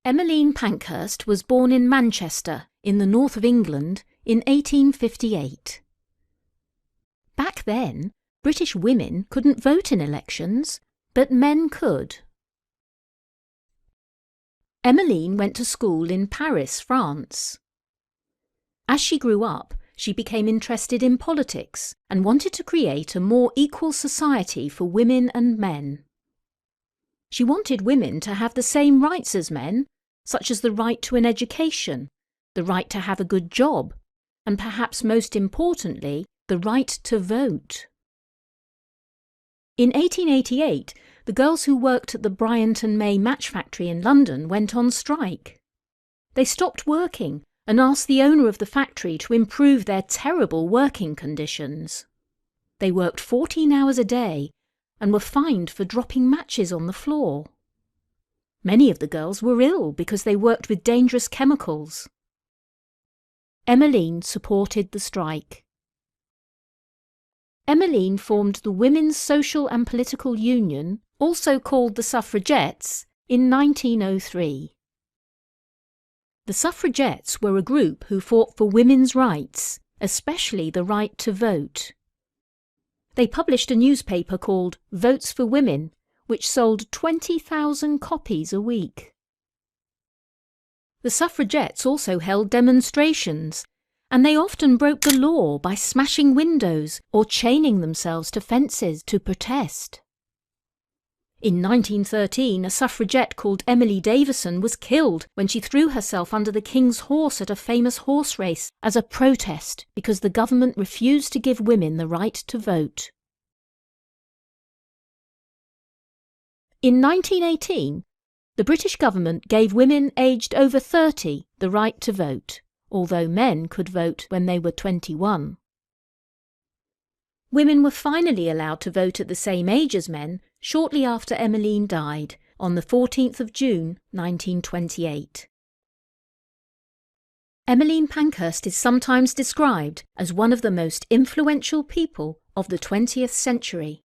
Emmeline Pankhurst was born in Manchester, in the north of England, in 1858. Back then, British women couldn't vote in elections, but men could. Emmeline went to school in Paris, France. As she grew up, she became interested in politics and wanted to create a more equal society for women and men. She wanted women to have the same rights as men, such as the right to an education, the right to have a good job, and perhaps most importantly, the right to vote. In 1888, the girls who worked at the Bryant and May match factory in London went on strike. They stopped working and asked the owner of the factory to improve their terrible working conditions. They worked 14 hours a day and were fined for dropping matches on the floor. Many of the girls were ill because they worked with dangerous chemicals. Emmeline supported the strike. Emmeline formed the Women's Social and Political Union, also called the Suffragettes, in 1903. The Suffragettes were a group who fought for women's rights, especially the right to vote. They published a newspaper called Votes for Women, which sold 20,000 copies a week. The suffragettes also held demonstrations, and they often broke the law by smashing windows or chaining themselves to fences to protest. In 1913, a suffragette called Emily Davison was killed when she threw herself under the King's horse at a famous horse race as a protest because the government refused to give women the right to vote. In 1918, the British government gave women aged over 30 the right to vote, although men could vote when they were 21. Women were finally allowed to vote at the same age as men shortly after Emmeline died, on the 14th of June 1928. Emmeline Pankhurst is sometimes described as one of the most influential people of the 20th century.